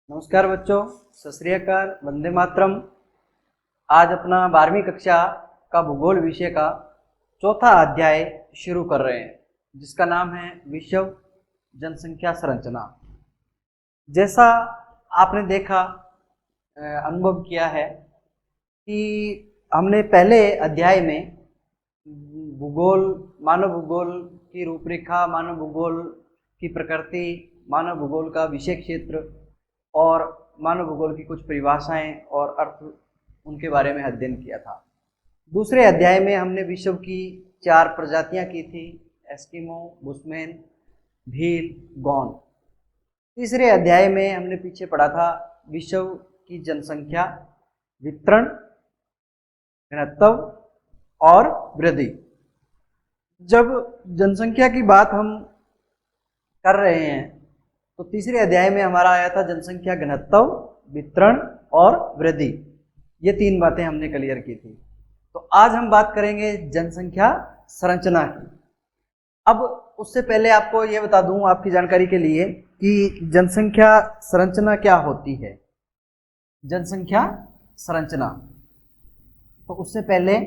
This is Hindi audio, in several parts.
नमस्कार बच्चों, सत श्री अकाल, वंदे मातरम। आज अपना 12वीं कक्षा का भूगोल विषय का चौथा अध्याय शुरू कर रहे हैं, जिसका नाम है विश्व जनसंख्या संरचना। जैसा आपने देखा, अनुभव किया है कि हमने पहले अध्याय में भूगोल, मानव भूगोल की रूपरेखा, मानव भूगोल की प्रकृति, मानव भूगोल का विषय क्षेत्र और मानव भूगोल की कुछ परिभाषाएं और अर्थ, उनके बारे में अध्ययन किया था। दूसरे अध्याय में हमने विश्व की 4 प्रजातियां की थी: एस्किमो, बुशमैन, भील, गौंड। तीसरे अध्याय में हमने पीछे पढ़ा था विश्व की जनसंख्या, वितरण, घनत्व और वृद्धि। जब जनसंख्या की बात हम कर रहे हैं तो तीसरे अध्याय में हमारा आया था जनसंख्या, घनत्व, वितरण और वृद्धि। ये 3 बातें हमने क्लियर की थी। तो आज हम बात करेंगे जनसंख्या संरचना की। अब उससे पहले आपको ये बता दूं, आपकी जानकारी के लिए, कि जनसंख्या संरचना क्या होती है। जनसंख्या संरचना, तो उससे पहले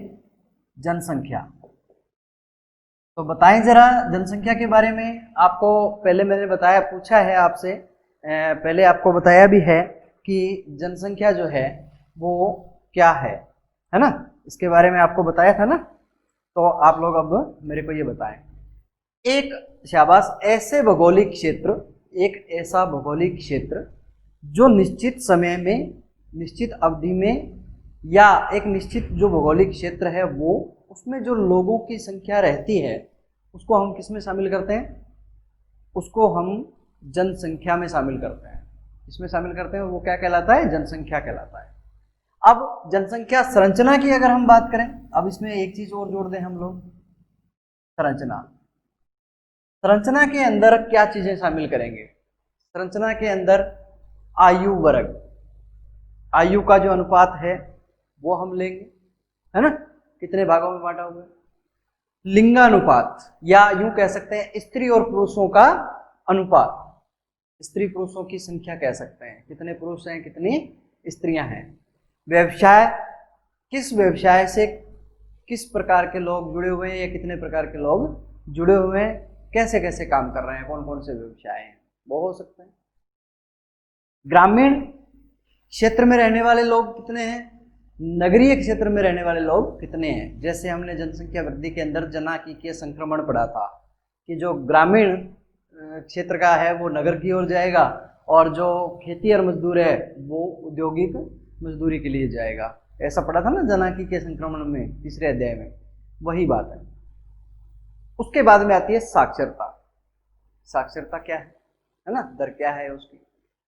जनसंख्या, तो बताएं जरा जनसंख्या के बारे में। आपको पहले मैंने बताया, पूछा है आपसे, पहले आपको बताया भी है कि जनसंख्या जो है वो क्या है ना। इसके बारे में आपको बताया था ना। तो आप लोग अब मेरे को ये बताएं, एक शाबाश ऐसे भौगोलिक क्षेत्र, एक ऐसा भौगोलिक क्षेत्र जो निश्चित समय में, निश्चित अवधि में, या एक निश्चित जो भौगोलिक क्षेत्र है वो, उसमें जो लोगों की संख्या रहती है उसको हम किस में शामिल करते हैं? उसको हम जनसंख्या में शामिल करते हैं। इसमें शामिल करते हैं, वो क्या कहलाता है? जनसंख्या कहलाता है। अब जनसंख्या संरचना की अगर हम बात करें, अब इसमें एक चीज और जोड़ दें हम लोग, संरचना। संरचना के अंदर क्या चीजें शामिल करेंगे? संरचना के अंदर आयु वर्ग, आयु का जो अनुपात है वो हम लेंगे, है ना। कितने भागों में बांटा हुआ है? लिंगानुपात, या यूं कह सकते हैं स्त्री और पुरुषों का अनुपात। स्त्री पुरुषों की संख्या कह सकते हैं, कितने पुरुष हैं, कितनी स्त्रियां हैं। व्यवसाय, किस व्यवसाय से किस प्रकार के लोग जुड़े हुए हैं, या कितने प्रकार के लोग जुड़े हुए हैं, कैसे कैसे काम कर रहे हैं, कौन कौन से व्यवसाय हैं, वो हो सकते हैं। ग्रामीण क्षेत्र में रहने वाले लोग कितने हैं, नगरीय क्षेत्र में रहने वाले लोग कितने हैं। जैसे हमने जनसंख्या वृद्धि के अंदर जनांकीय संक्रमण पढ़ा था कि जो ग्रामीण क्षेत्र का है वो नगर की ओर जाएगा, और जो खेती और मजदूर है वो औद्योगिक मजदूरी के लिए जाएगा। ऐसा पढ़ा था ना जनांकीय संक्रमण में, तीसरे अध्याय में, वही बात है। उसके बाद में आती है साक्षरता। साक्षरता क्या है ना, दर क्या है उसकी,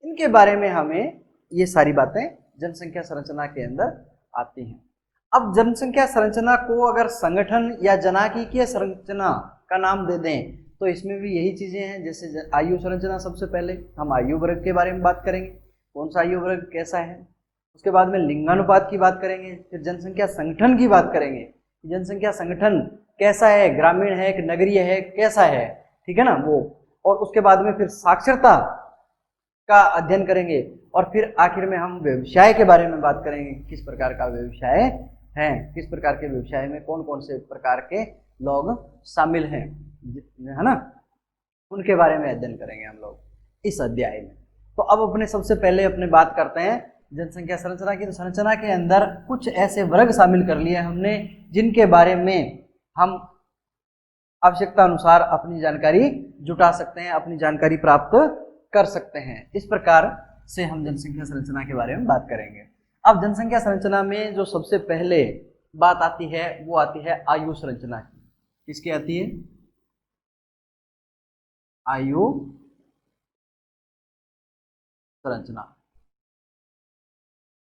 इनके बारे में हमें ये सारी बातें जनसंख्या संरचना के अंदर आती हैं। अब जनसंख्या संरचना को अगर संगठन या जनांकीय संरचना का नाम दे दें तो इसमें भी यही चीजें हैं। जैसे आयु संरचना, सबसे पहले हम आयु वर्ग के बारे में बात करेंगे, कौन सा आयु वर्ग कैसा है। उसके बाद में लिंगानुपात की बात करेंगे, फिर जनसंख्या संगठन की बात करेंगे, जनसंख्या संगठन कैसा है, ग्रामीण है कि नगरीय है, कैसा है, ठीक है ना वो। और उसके बाद में फिर साक्षरता का अध्ययन करेंगे, और फिर आखिर में हम व्यवसाय के बारे में बात करेंगे, किस प्रकार का व्यवसाय है, किस प्रकार के व्यवसाय में कौन कौन से प्रकार के लोग शामिल हैं, है ना, उनके बारे में अध्ययन करेंगे हम लोग इस अध्याय में। तो अब अपने सबसे पहले अपने बात करते हैं जनसंख्या संरचना की। तो संरचना के अंदर कुछ ऐसे वर्ग शामिल कर लिए हमने जिनके बारे में हम आवश्यकता अनुसार अपनी जानकारी जुटा सकते हैं, अपनी जानकारी प्राप्त कर सकते हैं। इस प्रकार से हम जनसंख्या संरचना के बारे में बात करेंगे। अब जनसंख्या संरचना में जो सबसे पहले बात आती है वो आती है आयु संरचना की। किसकी आती है? आयु संरचना।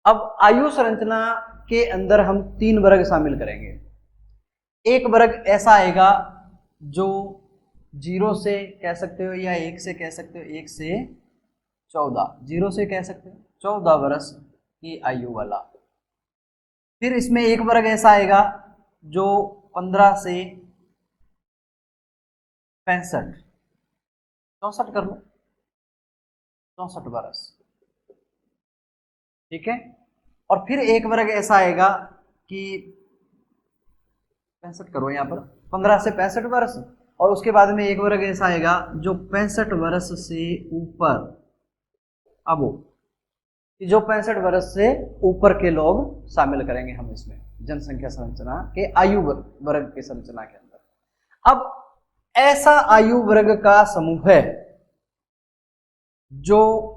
अब आयु संरचना के अंदर हम 3 वर्ग शामिल करेंगे। एक वर्ग ऐसा आएगा जो 0 से कह सकते हो या 1 से कह सकते हो, 1 से 14, 0 से कह सकते हो 14 वर्ष की आयु वाला। फिर इसमें एक वर्ग ऐसा आएगा जो 15 से 65, 64 कर लो, 64 वर्ष। ठीक है। और फिर एक वर्ग ऐसा आएगा कि 65 करो यहाँ पर 15 से 65 वर्ष, और उसके बाद में एक वर्ग ऐसा आएगा जो 65 वर्ष से ऊपर। अब कि जो 65 वर्ष से ऊपर के लोग शामिल करेंगे हम इसमें जनसंख्या संरचना के आयु वर्ग के संरचना के अंदर। अब ऐसा आयु वर्ग का समूह है जो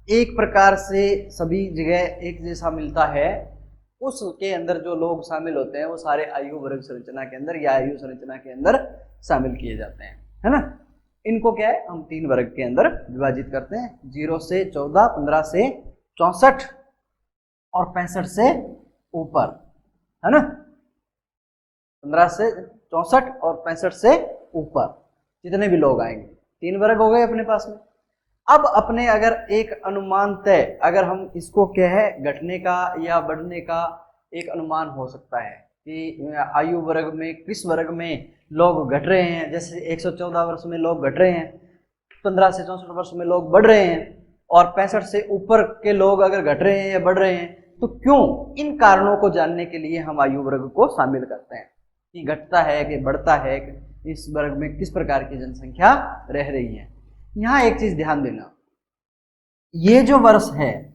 एक प्रकार से सभी जगह एक जैसा मिलता है, उसके अंदर जो लोग शामिल होते हैं वो सारे आयु वर्ग संरचना के अंदर या आयु संरचना के अंदर शामिल किए जाते हैं, है ना। इनको क्या है, हम 3 वर्ग के अंदर विभाजित करते हैं, 0 से 14, 15 से 64 और 65 से ऊपर, है ना। 15 से 64 और 65 से ऊपर जितने भी लोग आएंगे, 3 वर्ग हो गए अपने पास में। अब अपने अगर एक अनुमान तय, अगर हम इसको क्या है घटने का या बढ़ने का एक अनुमान हो सकता है कि आयु वर्ग में किस वर्ग में लोग घट रहे हैं, जैसे 114 वर्ष में लोग घट रहे हैं, 15 से 64 वर्ष में लोग बढ़ रहे हैं, और 65 से ऊपर के लोग अगर घट रहे हैं या बढ़ रहे हैं, तो क्यों, इन कारणों को जानने के लिए हम आयु वर्ग को शामिल करते हैं कि घटता है कि बढ़ता है, इस वर्ग में किस प्रकार की जनसंख्या रह रही है। यहां एक चीज ध्यान देना, ये जो वर्ष है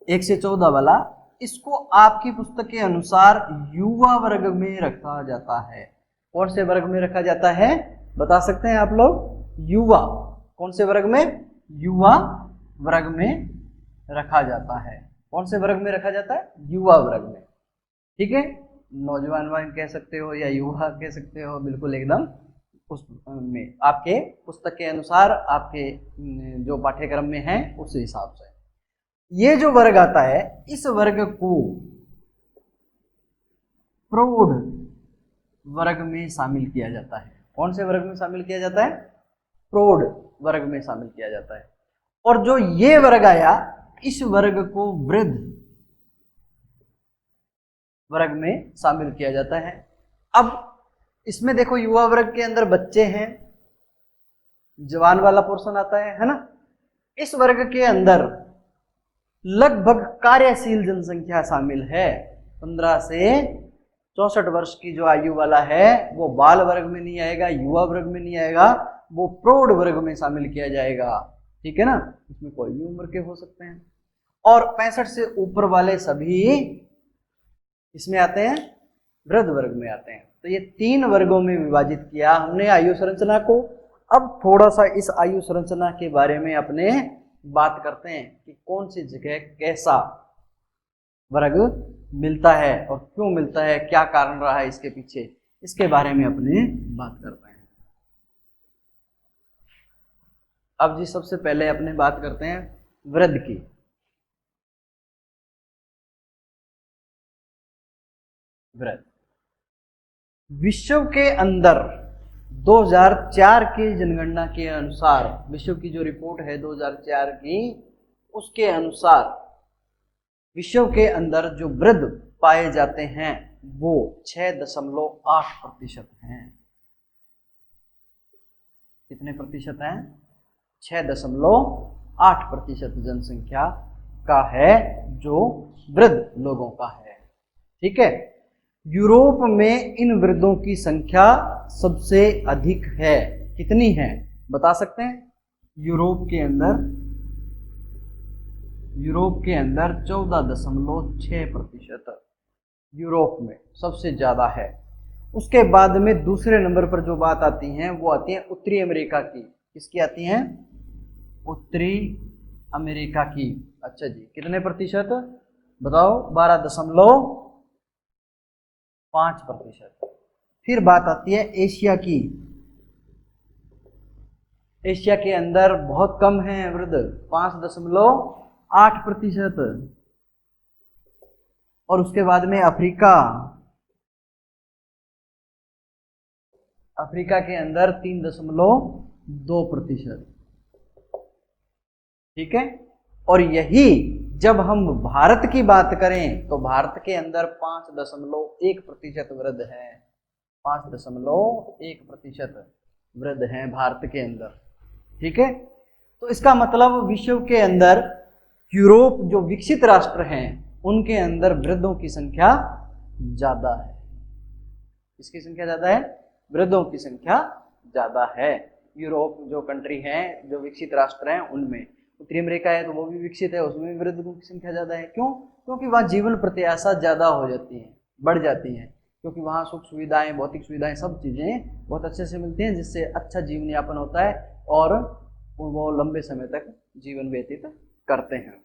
1 से 14 वाला, इसको आपकी पुस्तक के अनुसार युवा वर्ग में रखा जाता है। कौन से वर्ग में रखा जाता है बता सकते हैं आप लोग? युवा, कौन से वर्ग में? युवा वर्ग में रखा जाता है। कौन से वर्ग में रखा जाता है? युवा वर्ग में, ठीक है। नौजवान वर्ग कह सकते हो या युवा कह सकते हो, बिल्कुल एकदम उस में आपके पुस्तक के अनुसार, आपके जो पाठ्यक्रम में है उस हिसाब से ये जो वर्ग आता है, इस वर्ग को प्रौढ़ वर्ग में शामिल किया जाता है। कौन से वर्ग में शामिल किया जाता है? प्रौढ़ वर्ग में शामिल किया जाता है। और जो ये वर्ग आया, इस वर्ग को वृद्ध वर्ग में शामिल किया जाता है। अब इसमें देखो, युवा वर्ग के अंदर बच्चे हैं, जवान वाला पोर्शन आता है ना। इस वर्ग के अंदर लगभग कार्यशील जनसंख्या शामिल है। 15 से 64 वर्ष की जो आयु वाला है वो बाल वर्ग में नहीं आएगा, युवा वर्ग में नहीं आएगा, वो प्रौढ़ वर्ग में शामिल किया जाएगा, ठीक है ना। इसमें कोई भी उम्र के हो सकते हैं। और 65 से ऊपर वाले सभी इसमें आते हैं, वृद्ध वर्ग में आते हैं। तो ये 3 वर्गों में विभाजित किया हमने आयु संरचना को। अब थोड़ा सा इस आयु संरचना के बारे में अपने बात करते हैं कि कौन सी जगह कैसा वर्ग मिलता है और क्यों मिलता है, क्या कारण रहा है इसके पीछे, इसके बारे में अपने बात करते हैं। अब जी सबसे पहले अपने बात करते हैं वृद्ध की। वृद्ध विश्व के अंदर 2004 की जनगणना के अनुसार, विश्व की जो रिपोर्ट है 2004 की, उसके अनुसार विश्व के अंदर जो वृद्ध पाए जाते हैं वो 6.8% हैं। कितने प्रतिशत हैं? 6.8% जनसंख्या का है जो वृद्ध लोगों का है, ठीक है। यूरोप में इन वृद्धों की संख्या सबसे अधिक है। कितनी है बता सकते हैं? यूरोप के अंदर 14.6% यूरोप में सबसे ज्यादा है। उसके बाद में दूसरे नंबर पर जो बात आती है वो आती है उत्तरी अमेरिका की। किसकी आती हैं? उत्तरी अमेरिका की। अच्छा जी, कितने प्रतिशत बताओ? 12.5%। फिर बात आती है एशिया की। एशिया के अंदर बहुत कम है वृद्ध, 5.8%। और उसके बाद में अफ्रीका के अंदर 3.2%, ठीक है। और यही जब हम भारत की बात करें तो भारत के अंदर 5.1% वृद्ध है। 5.1% वृद्ध हैं भारत के अंदर, ठीक है। तो इसका मतलब विश्व के अंदर यूरोप जो विकसित राष्ट्र हैं उनके अंदर वृद्धों की संख्या ज्यादा है। किसकी संख्या ज्यादा है? वृद्धों की संख्या ज्यादा है। यूरोप जो कंट्री हैं, जो विकसित राष्ट्र हैं, उनमें उत्तरी अमेरिका है तो वो भी विकसित है, उसमें भी वृद्धों की संख्या ज्यादा है। क्यों? क्योंकि वहाँ जीवन प्रत्याशा ज्यादा हो जाती है, बढ़ जाती है, क्योंकि वहाँ सुख सुविधाएं, भौतिक सुविधाएं, सब चीजें बहुत अच्छे से मिलती हैं, जिससे अच्छा जीवन यापन होता है और वो लंबे समय तक जीवन व्यतीत करते हैं।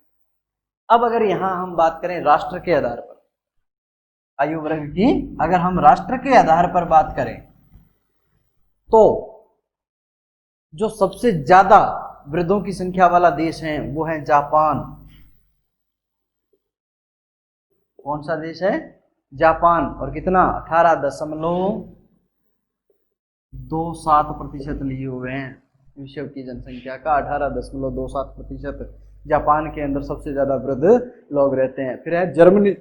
अब अगर यहाँ हम बात करें राष्ट्र के आधार पर, आयु वर्ग की अगर हम राष्ट्र के आधार पर बात करें तो जो सबसे ज्यादा वृद्धों की संख्या वाला देश है वो है जापान। कौन सा देश है? जापान। और कितना? 18.27% लिए हुए हैं विश्व की जनसंख्या का। 18.27% जापान के अंदर सबसे ज्यादा वृद्ध लोग रहते हैं। फिर है जर्मनी।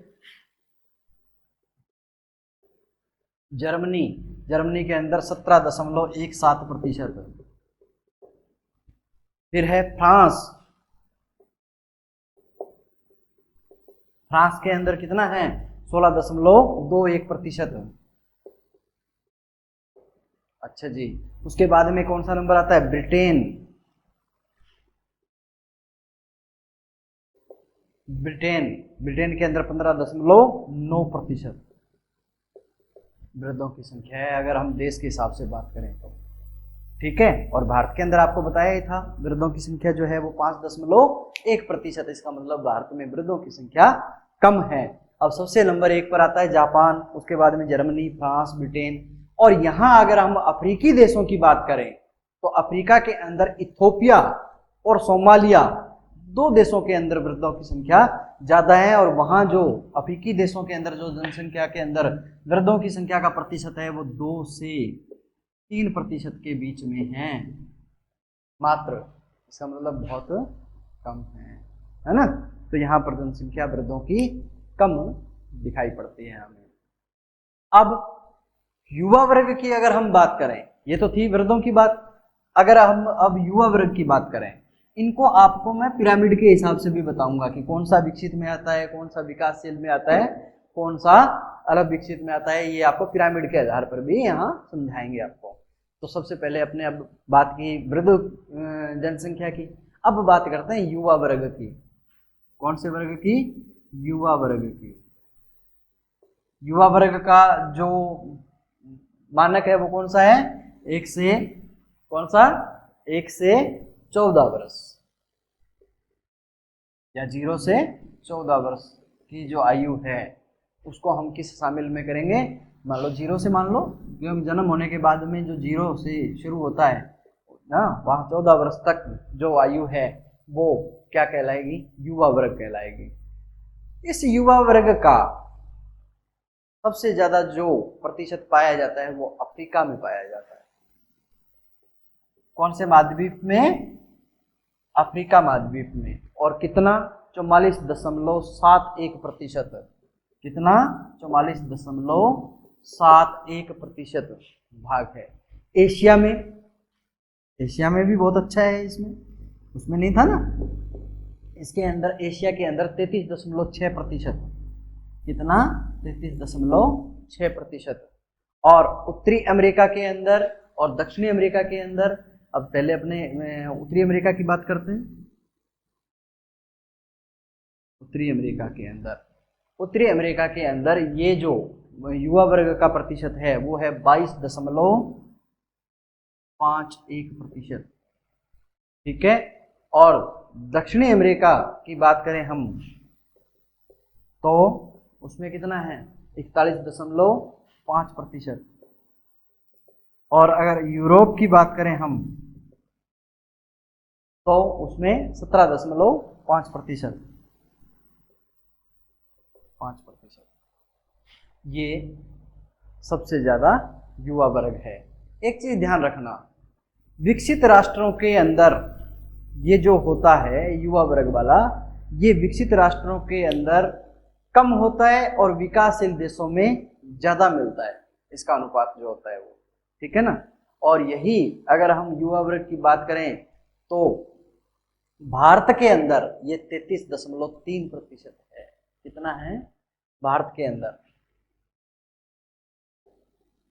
जर्मनी के अंदर 17.17%। फिर है फ्रांस के अंदर कितना है? 16.21%। अच्छा जी। उसके बाद में कौन सा नंबर आता है? ब्रिटेन के अंदर 15.9% वृद्धों की संख्या है, अगर हम देश के हिसाब से बात करें तो। ठीक है। और भारत के अंदर आपको बताया ही था, वृद्धों की संख्या जो है वो 5.1%। इसका मतलब भारत में वृद्धों की संख्या कम है। अब सबसे नंबर 1 पर आता है जापान, उसके बाद में जर्मनी, फ्रांस, ब्रिटेन। और यहां अगर हम अफ्रीकी देशों की बात करें तो अफ्रीका के अंदर इथोपिया और सोमालिया, 2 देशों के अंदर वृद्धों की संख्या ज्यादा है। और वहां जो अफ्रीकी देशों के अंदर जो जनसंख्या के अंदर वृद्धों की संख्या का प्रतिशत है वो 2 से 3% के बीच में है मात्र। इसका मतलब बहुत कम है ना? तो यहाँ पर जनसंख्या वृद्धों की कम दिखाई पड़ती है हमें। अब युवा वर्ग की अगर हम बात करें, ये तो थी वृद्धों की बात, अगर हम अब युवा वर्ग की बात करें, इनको आपको मैं पिरामिड के हिसाब से भी बताऊंगा कि कौन सा विकसित में आता है, कौन सा विकासशील में आता है, कौन सा अलग विकसित में आता है। ये आपको पिरामिड के आधार पर भी यहाँ समझाएंगे आपको। तो सबसे पहले अपने अब बात की वृद्ध जनसंख्या की। अब बात करते हैं युवा वर्ग की। कौन से वर्ग की? युवा वर्ग की। युवा वर्ग का जो मानक है वो कौन सा है? 1 से 14 वर्ष या 0 से 14 वर्ष की जो आयु है उसको हम किस शामिल में करेंगे? मान लो 0 से, मान लो कि हम जन्म होने के बाद में जो 0 से शुरू होता है ना, वहाँ 14 वर्ष तक जो आयु है वो क्या कहलाएगी? युवा वर्ग कहलाएगी। इस युवा वर्ग का सबसे ज्यादा जो प्रतिशत पाया जाता है वो अफ्रीका में पाया जाता है। कौन से महाद्वीप में? अफ्रीका महाद्वीप में। और कितना? 44.71%। कितना? 44.71% भाग है। एशिया में भी बहुत अच्छा है, उसमें नहीं था ना, इसके अंदर एशिया के अंदर 33.6%। कितना? 33.6%। और उत्तरी अमेरिका के अंदर और दक्षिणी अमेरिका के अंदर, अब पहले अपने उत्तरी अमेरिका की बात करते हैं। उत्तरी अमेरिका के अंदर ये जो युवा वर्ग का प्रतिशत है वो है 22.51%। ठीक है। और दक्षिणी अमेरिका की बात करें हम तो उसमें कितना है? 41.5%। और अगर यूरोप की बात करें हम तो उसमें 17.5%। ये सबसे ज्यादा युवा वर्ग है। एक चीज ध्यान रखना, विकसित राष्ट्रों के अंदर ये जो होता है युवा वर्ग वाला, ये विकसित राष्ट्रों के अंदर कम होता है और विकासशील देशों में ज्यादा मिलता है, इसका अनुपात जो होता है वो। ठीक है ना? और यही अगर हम युवा वर्ग की बात करें तो भारत के अंदर ये 33.3% है। कितना है भारत के अंदर?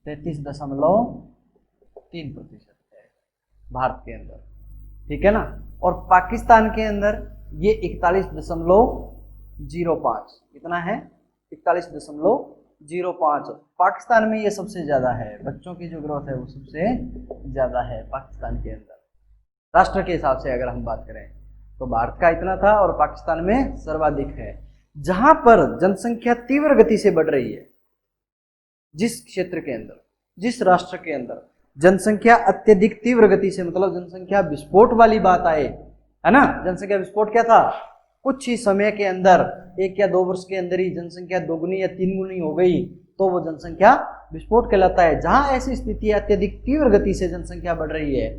33.3% है भारत के अंदर, ठीक है ना। और पाकिस्तान के अंदर ये 41.05, कितना है? 41.05। पाकिस्तान में ये सबसे ज्यादा है, बच्चों की जो ग्रोथ है वो सबसे ज्यादा है पाकिस्तान के अंदर। राष्ट्र के हिसाब से अगर हम बात करें तो भारत का इतना था और पाकिस्तान में सर्वाधिक है। जहां पर जनसंख्या तीव्र गति से बढ़ रही है, जिस क्षेत्र के अंदर, जिस राष्ट्र के अंदर जनसंख्या अत्यधिक तीव्र गति से, मतलब जनसंख्या विस्फोट वाली बात आए, है ना। जनसंख्या विस्फोट क्या था? कुछ ही समय के अंदर, 1 या 2 वर्ष के अंदर ही जनसंख्या 2 गुनी या 3 गुनी हो गई, तो वो जनसंख्या विस्फोट कहलाता है। जहां ऐसी स्थिति अत्यधिक तीव्र गति से जनसंख्या बढ़ रही है,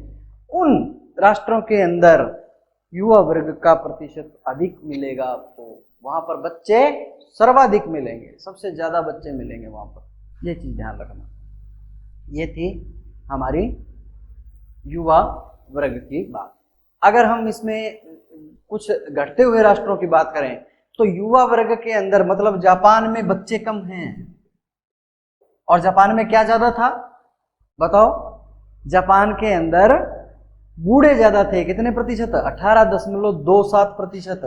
उन राष्ट्रों के अंदर युवा वर्ग का प्रतिशत अधिक मिलेगा आपको। वहां पर बच्चे सर्वाधिक मिलेंगे, सबसे ज्यादा बच्चे मिलेंगे वहां पर, ये चीज ध्यान रखना। ये थी हमारी युवा वर्ग की बात। अगर हम इसमें कुछ घटते हुए राष्ट्रों की बात करें तो युवा वर्ग के अंदर, मतलब जापान में बच्चे कम हैं, और जापान में क्या ज्यादा था बताओ? जापान के अंदर बूढ़े ज्यादा थे। कितने प्रतिशत? 18.27%।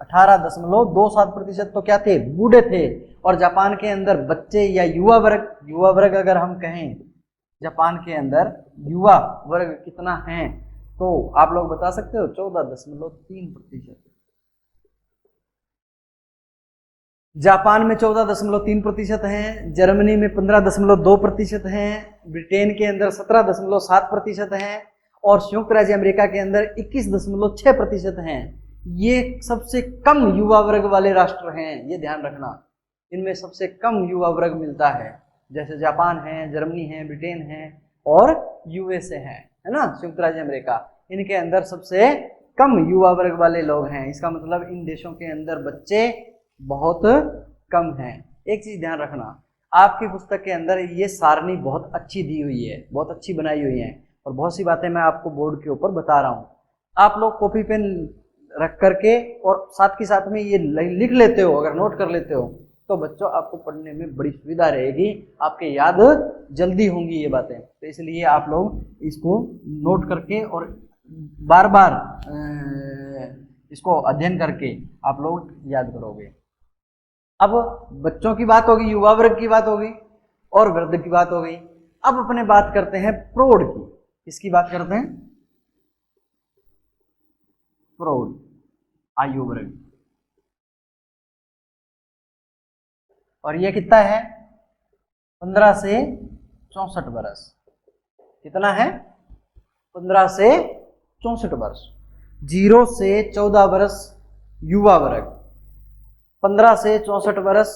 18.27% तो क्या थे? बूढ़े थे। और जापान के अंदर बच्चे या युवा वर्ग अगर हम कहें, जापान के अंदर युवा वर्ग कितना है तो आप लोग बता सकते हो? 14.3%। जापान में 14.3% हैं, जर्मनी में 15.2% हैं, ब्रिटेन के अंदर 17.7% हैं, और संयुक्त राज्य अमेरिका के अंदर 21.6% हैं। ये सबसे कम युवा वर्ग वाले राष्ट्र हैं, ये ध्यान रखना। इनमें सबसे कम युवा वर्ग मिलता है, जैसे जापान है, जर्मनी है, ब्रिटेन है और यूएसए है ना, संयुक्त राज्य अमेरिका। इनके अंदर सबसे कम युवा वर्ग वाले लोग हैं। इसका मतलब इन देशों के अंदर बच्चे बहुत कम हैं। एक चीज ध्यान रखना, आपकी पुस्तक के अंदर ये सारणी बहुत अच्छी दी हुई है, बहुत अच्छी बनाई हुई है, और बहुत सी बातें मैं आपको बोर्ड के ऊपर बता रहा हूँ। आप लोग कॉपी पेन रख करके और साथ के साथ में ये लिख लेते हो, अगर नोट कर लेते हो तो बच्चों आपको पढ़ने में बड़ी सुविधा रहेगी, आपके याद जल्दी होंगी ये बातें। तो इसलिए आप लोग इसको नोट करके और बार बार इसको अध्ययन करके आप लोग याद करोगे। अब बच्चों की बात होगी, युवा वर्ग की बात होगी और वृद्ध की बात हो गई। अब अपने बात करते हैं प्रौढ़ की। किसकी बात करते हैं? प्रौढ़ आयु वर्ग। और ये कितना है? 15 से 64 वर्ष। कितना है? 15 से 64 वर्ष। 0 से 14 वर्ष युवा वर्ग, 15 से 64 वर्ष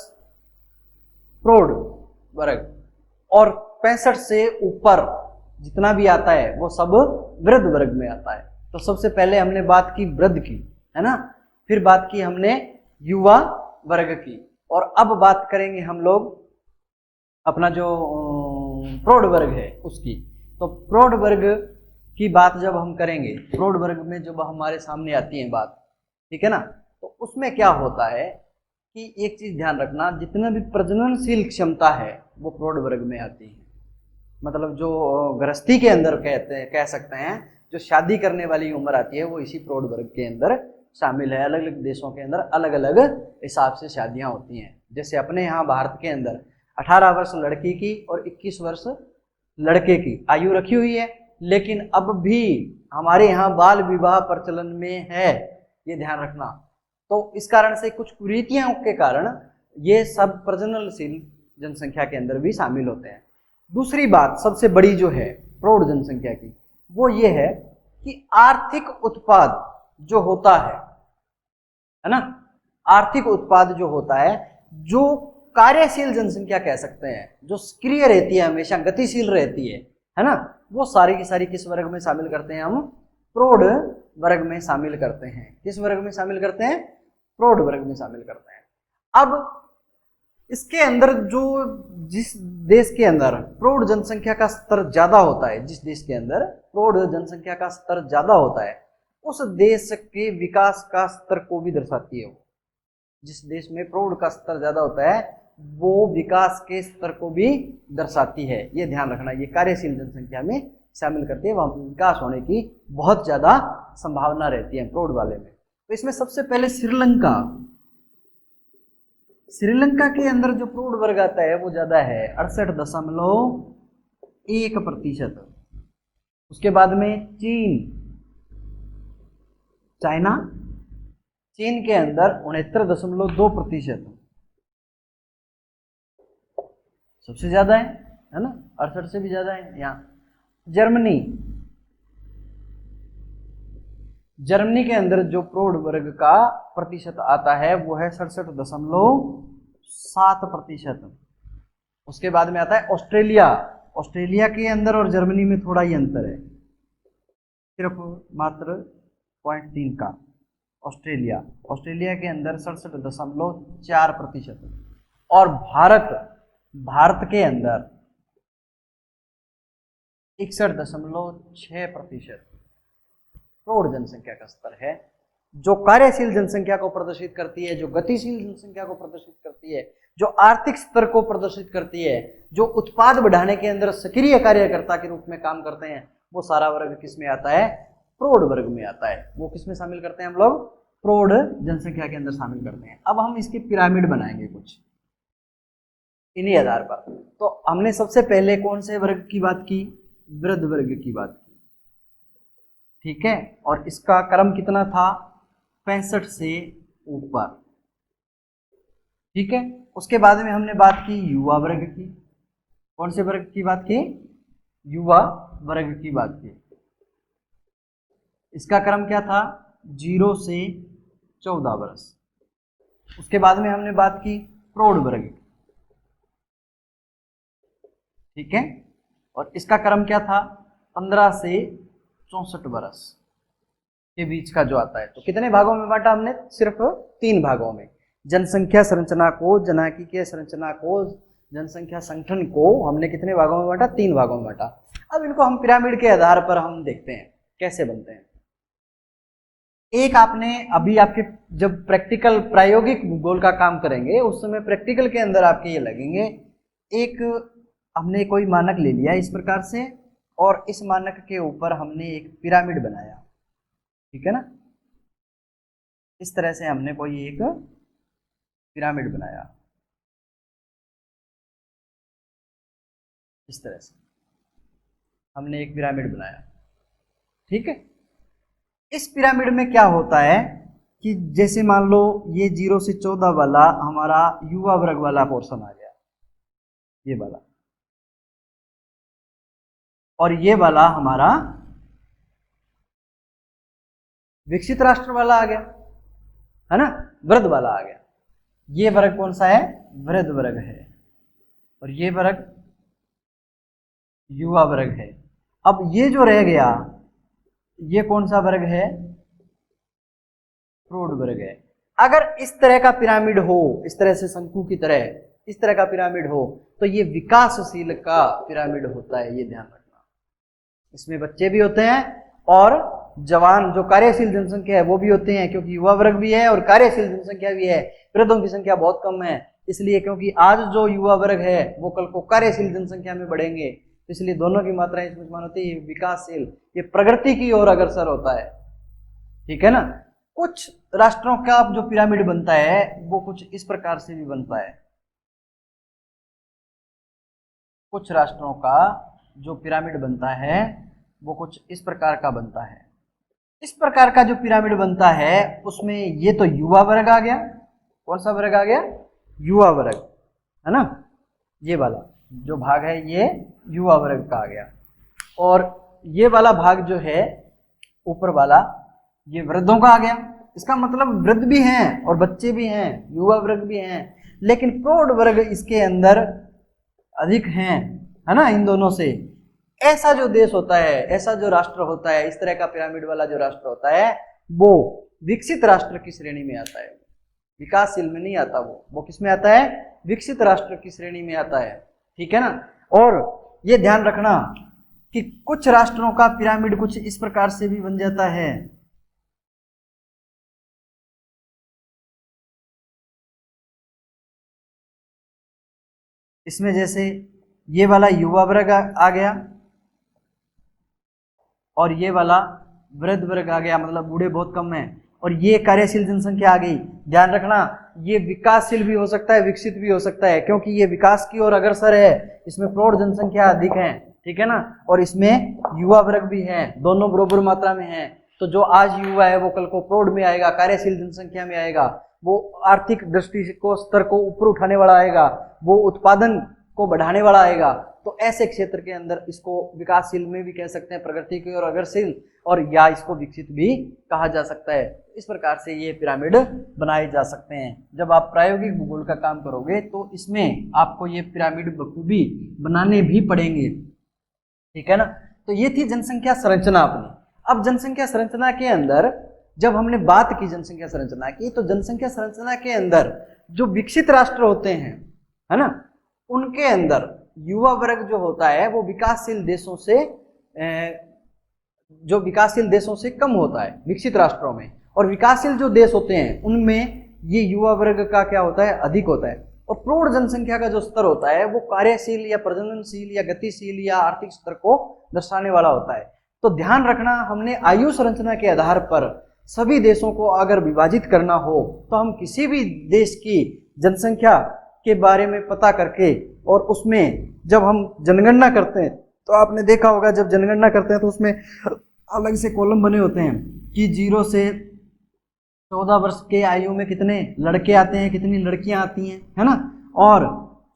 प्रौढ़ वर्ग, और 65 से ऊपर जितना भी आता है वो सब वृद्ध वर्ग में आता है। तो सबसे पहले हमने बात की वृद्ध की, है ना, फिर बात की हमने युवा वर्ग की, और अब बात करेंगे हम लोग अपना जो प्रौढ़ वर्ग है उसकी। तो प्रौढ़ वर्ग की बात जब हम करेंगे, प्रौढ़ वर्ग में जब हमारे सामने आती है बात, ठीक है ना, तो उसमें क्या होता है कि एक चीज ध्यान रखना, जितना भी प्रजननशील क्षमता है वो प्रौढ़ वर्ग में आती है। मतलब जो गृहस्थी के अंदर कह सकते हैं, जो शादी करने वाली उम्र आती है वो इसी प्रौढ़ वर्ग के अंदर शामिल है। अलग अलग देशों के अंदर अलग अलग हिसाब से शादियां होती हैं। जैसे अपने यहाँ भारत के अंदर 18 वर्ष लड़की की और 21 वर्ष लड़के की आयु रखी हुई है, लेकिन अब भी हमारे यहाँ बाल विवाह प्रचलन में है, ये ध्यान रखना। तो इस कारण से कुछ कुरीतियों के कारण ये सब प्रजननशील जनसंख्या के अंदर भी शामिल होते हैं। दूसरी बात सबसे बड़ी जो है प्रौढ़ जनसंख्या की, वो ये है कि आर्थिक उत्पाद जो होता है ना, आर्थिक उत्पाद जो होता है, जो कार्यशील जनसंख्या कह सकते हैं, जो सक्रिय रहती है, हमेशा गतिशील रहती है ना, वो सारी की सारी किस वर्ग में शामिल करते हैं? हम प्रौढ़ वर्ग में शामिल करते हैं। किस वर्ग में शामिल करते हैं? प्रौढ़ वर्ग में शामिल करते हैं। अब इसके अंदर जो जिस देश के अंदर प्रौढ़ जनसंख्या का स्तर ज्यादा होता है, जिस देश के अंदर प्रौढ़ जनसंख्या का स्तर ज्यादा होता है, उस देश के विकास का स्तर को भी दर्शाती है। जिस देश में प्रौढ़ का स्तर ज्यादा होता है वो विकास के स्तर को भी दर्शाती है, ये ध्यान रखना। ये कार्यशील जनसंख्या में शामिल करती है, वहां पर विकास होने की बहुत ज्यादा संभावना रहती है प्रौढ़ वाले में। तो इसमें सबसे पहले श्रीलंका के अंदर जो प्रौढ़ वर्ग आता है वो ज्यादा है 68.1%। उसके बाद में चाइना चीन के अंदर 69.2%, सबसे ज्यादा है ना, 68 से भी ज्यादा है। यहाँ जर्मनी के अंदर जो प्रौढ़ वर्ग का प्रतिशत आता है वो है 67.7%। उसके बाद में आता है ऑस्ट्रेलिया के अंदर और जर्मनी में थोड़ा ही अंतर है, सिर्फ मात्र 0.3 का। ऑस्ट्रेलिया के अंदर 67.4%। और भारत के अंदर 61.6% प्रौढ़ जनसंख्या का स्तर है, जो कार्यशील जनसंख्या को प्रदर्शित करती है, जो गतिशील जनसंख्या को प्रदर्शित करती है, जो आर्थिक स्तर को प्रदर्शित करती है, जो उत्पाद बढ़ाने के अंदर सक्रिय कार्यकर्ता के रूप में काम करते हैं, वो सारा वर्ग किस में आता है? प्रौढ़ वर्ग में आता है। वो किस में शामिल करते हैं हम लोग? प्रौढ़ जनसंख्या के अंदर शामिल करते हैं। अब हम इसकी पिरामिड बनाएंगे कुछ इन्हीं आधार पर। तो हमने सबसे पहले कौन से वर्ग की बात की? वृद्ध वर्ग की बात की, ठीक है। और इसका क्रम कितना था? 65 से ऊपर, ठीक है। उसके बाद में हमने बात की युवा वर्ग की। कौन से वर्ग की बात की? युवा वर्ग की बात की। इसका क्रम क्या था? 0 से 14 वर्ष। उसके बाद में हमने बात की प्रौढ़ वर्ग की, ठीक है। और इसका क्रम क्या था? 15 से 64 वर्ष के बीच का जो आता है। तो कितने भागों में बांटा हमने? सिर्फ 3 भागों में। जनसंख्या संरचना को, जनांकीय संरचना को, जनसंख्या संगठन को हमने कितने भागों में बांटा? 3 भागों में बांटा। अब इनको हम पिरामिड के आधार पर हम देखते हैं कैसे बनते हैं। एक आपने अभी आपके जब प्रैक्टिकल प्रायोगिक भूगोल का काम करेंगे उस समय प्रैक्टिकल के अंदर आपके ये लगेंगे। एक हमने कोई मानक ले लिया इस प्रकार से, और इस मानक के ऊपर हमने एक पिरामिड बनाया, ठीक है ना। इस तरह से हमने कोई एक पिरामिड बनाया, इस तरह से हमने एक पिरामिड बनाया, ठीक है। इस पिरामिड में क्या होता है कि जैसे मान लो ये 0 से 14 वाला हमारा युवा वर्ग वाला पोर्शन आ गया, ये वाला, और ये वाला हमारा विकसित राष्ट्र वाला आ गया, है ना, वृद्ध वाला आ गया। ये वर्ग कौन सा है? वृद्ध वर्ग है। और ये वर्ग युवा वर्ग है। अब ये जो रह गया ये कौन सा वर्ग है? प्रौढ़ वर्ग है। अगर इस तरह का पिरामिड हो, इस तरह से शंकु की तरह इस तरह का पिरामिड हो, तो ये विकासशील का पिरामिड होता है, ये ध्यान रखना। इसमें बच्चे भी होते हैं और जवान जो कार्यशील जनसंख्या है वो भी होते हैं, क्योंकि युवा वर्ग भी है और कार्यशील जनसंख्या भी है। वृद्धों की संख्या बहुत कम है, इसलिए क्योंकि आज जो युवा वर्ग है वो कल को कार्यशील जनसंख्या में बढ़ेंगे, इसलिए दोनों की मात्राएं इसमें समान होती है। विकासशील, ये प्रगति की ओर अग्रसर होता है, ठीक है ना। कुछ राष्ट्रों का जो पिरामिड बनता है वो कुछ इस प्रकार से भी बनता है। कुछ राष्ट्रों का जो पिरामिड बनता है वो कुछ इस प्रकार का बनता है। इस प्रकार का जो पिरामिड बनता है उसमें ये तो युवा वर्ग आ गया। कौन सा वर्ग आ गया? युवा वर्ग, है ना। ये वाला जो भाग है ये युवा वर्ग का आ गया, और ये वाला भाग जो है ऊपर वाला ये वृद्धों का आ गया। इसका मतलब वृद्ध भी हैं और बच्चे भी हैं, युवा वर्ग भी हैं, लेकिन प्रौढ़ वर्ग इसके अंदर अधिक हैं, है ना, इन दोनों से। ऐसा जो देश होता है, ऐसा जो राष्ट्र होता है, इस तरह का पिरामिड वाला जो राष्ट्र होता है वो विकसित राष्ट्र की श्रेणी में आता है, विकासशील में नहीं आता। वो किस में आता है? विकसित राष्ट्र की श्रेणी में आता है, ठीक है ना। और ये ध्यान रखना कि कुछ राष्ट्रों का पिरामिड कुछ इस प्रकार से भी बन जाता है, इसमें जैसे ये वाला युवा वर्ग आ गया और ये वाला वृद्ध वर्ग आ गया, मतलब बूढ़े बहुत कम हैं, और ये कार्यशील जनसंख्या आ गई। ध्यान रखना ये विकासशील भी हो सकता है, विकसित भी हो सकता है, क्योंकि ये विकास की ओर अग्रसर है, इसमें प्रौढ़ जनसंख्या अधिक है, ठीक है ना, और इसमें युवा वर्ग भी है, दोनों बराबर मात्रा में है। तो जो आज युवा है वो कल को प्रौढ़ में आएगा, कार्यशील जनसंख्या में आएगा, वो आर्थिक दृष्टि को स्तर को ऊपर उठाने वाला आएगा, वो उत्पादन को बढ़ाने वाला आएगा। तो ऐसे क्षेत्र के अंदर इसको विकासशील में भी कह सकते हैं, प्रगति की ओर अग्रसर, और या इसको विकसित भी कहा जा सकता है। इस प्रकार से ये पिरामिड बनाए जा सकते हैं। जब आप प्रायोगिक भूगोल का काम करोगे तो इसमें आपको ये पिरामिड बखूबी बनाने भी पड़ेंगे, ठीक है ना। तो ये थी जनसंख्या संरचना अपनी। अब जनसंख्या संरचना के अंदर जब हमने बात की जनसंख्या संरचना की, तो जनसंख्या संरचना के अंदर जो विकसित राष्ट्र होते हैं, है ना, उनके अंदर युवा वर्ग जो होता है वो विकासशील देशों से कम होता है विकसित राष्ट्रों में, और विकासशील जो देश होते हैं उनमें ये युवा वर्ग का क्या होता है, अधिक होता है। और प्रौढ़ जनसंख्या का जो स्तर होता है वो कार्यशील या प्रजननशील या गतिशील या आर्थिक स्तर को दर्शाने वाला होता है। तो ध्यान रखना, हमने आयु संरचना के आधार पर सभी देशों को अगर विभाजित करना हो तो हम किसी भी देश की जनसंख्या के बारे में पता करके, और उसमें जब हम जनगणना करते हैं तो आपने देखा होगा जब जनगणना करते हैं तो उसमें अलग से कॉलम बने होते हैं कि 0 से 14 वर्ष के आयु में कितने लड़के आते हैं, कितनी लड़कियां आती हैं, है ना, और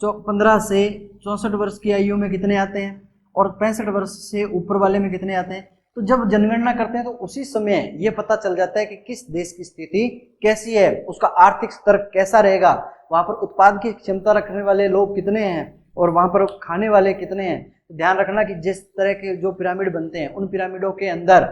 15 से 64 वर्ष की आयु में कितने आते हैं, और 65 वर्ष से ऊपर वाले में कितने आते हैं। तो जब जनगणना करते हैं तो उसी समय ये पता चल जाता है कि किस देश की स्थिति कैसी है, उसका आर्थिक स्तर कैसा रहेगा, वहां पर उत्पाद की क्षमता रखने वाले लोग कितने हैं और वहां पर खाने वाले कितने हैं। तो ध्यान रखना कि जिस तरह के जो पिरामिड बनते हैं उन पिरामिडों के अंदर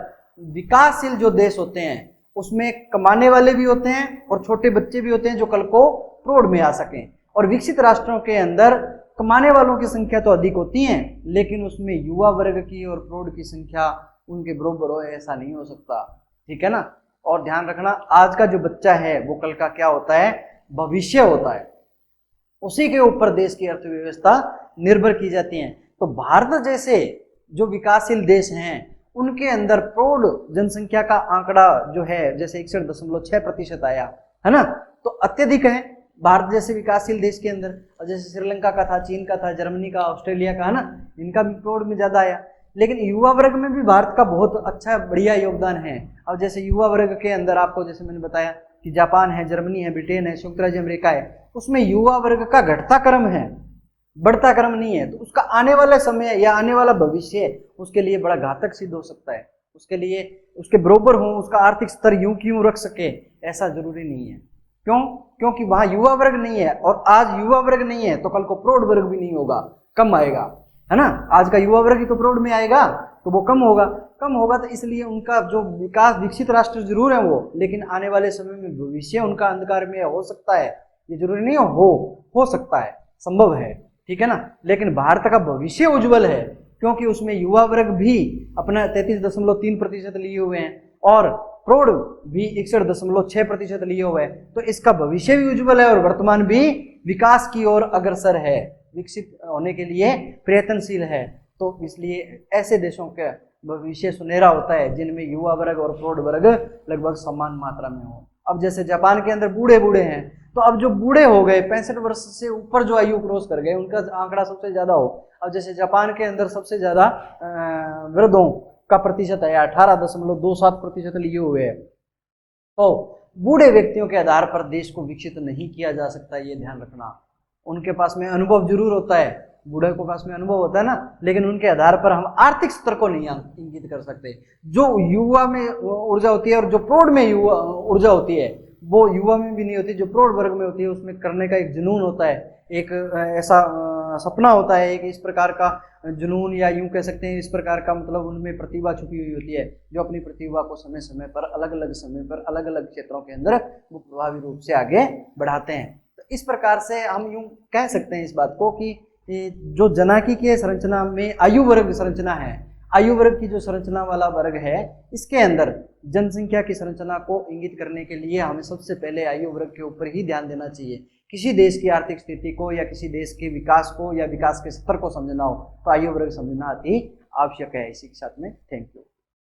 विकासशील जो देश होते हैं उसमें कमाने वाले भी होते हैं और छोटे बच्चे भी होते हैं जो कल को प्रौढ़ में आ सकें। और विकसित राष्ट्रों के अंदर कमाने वालों की संख्या तो अधिक होती है, लेकिन उसमें युवा वर्ग की और प्रौढ़ की संख्या उनके बराबर हो, ऐसा नहीं हो सकता, ठीक है ना। और ध्यान रखना आज का जो बच्चा है वो कल का क्या होता है, भविष्य होता है, उसी के ऊपर देश की अर्थव्यवस्था निर्भर की जाती है। तो भारत जैसे जो विकासशील देश हैं उनके अंदर प्रौढ़ जनसंख्या का आंकड़ा जो है जैसे 61.6% आया, है ना, तो अत्यधिक है भारत जैसे विकासशील देश के अंदर। और जैसे श्रीलंका का था, चीन का था, जर्मनी का, ऑस्ट्रेलिया का, है ना, इनका भी प्रौढ़ में ज्यादा आया। लेकिन युवा वर्ग में भी भारत का बहुत अच्छा बढ़िया योगदान है। अब जैसे युवा वर्ग के अंदर आपको जैसे मैंने बताया कि जापान है, जर्मनी है, ब्रिटेन है, संयुक्त राज्य अमेरिका है, उसमें युवा वर्ग का घटता क्रम है, बढ़ता क्रम नहीं है। तो उसका आने वाला समय या आने वाला भविष्य उसके लिए बड़ा घातक सिद्ध हो सकता है, उसके लिए उसके बरोबर हो, उसका आर्थिक स्तर यूं क्यों रख सके, ऐसा जरूरी नहीं है। क्यों? क्योंकि वहां युवा वर्ग नहीं है, और आज युवा वर्ग नहीं है तो कल को प्रौढ़ वर्ग भी नहीं होगा, कम आएगा, है ना। आज का युवा वर्ग ही तो प्रौढ़ में आएगा तो वो कम होगा, तो इसलिए उनका जो विकास विकसित राष्ट्र जरूर है वो, लेकिन आने वाले समय में भविष्य उनका अंधकार में हो सकता है, ये जरूरी नहीं हो सकता है, संभव है, ठीक है ना। लेकिन भारत का भविष्य उज्जवल है क्योंकि उसमें युवा वर्ग भी अपना 33.3% लिए हुए हैं और प्रौढ़ भी 61.6% लिए हुए हैं। तो इसका भविष्य भी उज्जवल है और वर्तमान भी विकास की ओर अग्रसर है, विकसित होने के लिए प्रयत्नशील है। तो इसलिए ऐसे देशों का भविष्य सुनहरा होता है जिनमें युवा वर्ग और प्रौढ़ वर्ग लगभग समान मात्रा में हो। अब जैसे जापान के अंदर बूढ़े हैं, तो अब जो बूढ़े हो गए 65 वर्ष से ऊपर जो आयु क्रॉस कर गए उनका आंकड़ा सबसे ज्यादा हो। अब जैसे जापान के अंदर सबसे ज्यादा वृद्धों का प्रतिशत है 18.27% लिए हुए है। तो बूढ़े व्यक्तियों के आधार पर देश को विकसित नहीं किया जा सकता, ये ध्यान रखना। उनके पास में अनुभव जरूर होता है, बूढ़े को पास में अनुभव होता है ना, लेकिन उनके आधार पर हम आर्थिक स्तर को नहीं इंगित कर सकते। जो युवा में ऊर्जा होती है और जो प्रौढ़ में युवा ऊर्जा होती है वो युवा में भी नहीं होती, जो प्रौढ़ वर्ग में होती है उसमें करने का एक जुनून होता है, एक ऐसा सपना होता है, एक इस प्रकार का जुनून या यूं कह सकते हैं इस प्रकार का, मतलब उनमें प्रतिभा छुपी हुई होती है जो अपनी प्रतिभा को समय समय पर अलग अलग समय पर अलग अलग क्षेत्रों के अंदर वो प्रभावी रूप से आगे बढ़ाते हैं। तो इस प्रकार से हम यूं कह सकते हैं इस बात को कि जो जनाकी के संरचना में आयु वर्ग संरचना है, आयु वर्ग की जो संरचना वाला वर्ग है, इसके अंदर जनसंख्या की संरचना को इंगित करने के लिए हमें सबसे पहले आयु वर्ग के ऊपर ही ध्यान देना चाहिए। किसी देश की आर्थिक स्थिति को या किसी देश के विकास को या विकास के स्तर को समझना हो तो आयु वर्ग समझना अति आवश्यक है। इसी के साथ में थैंक यू।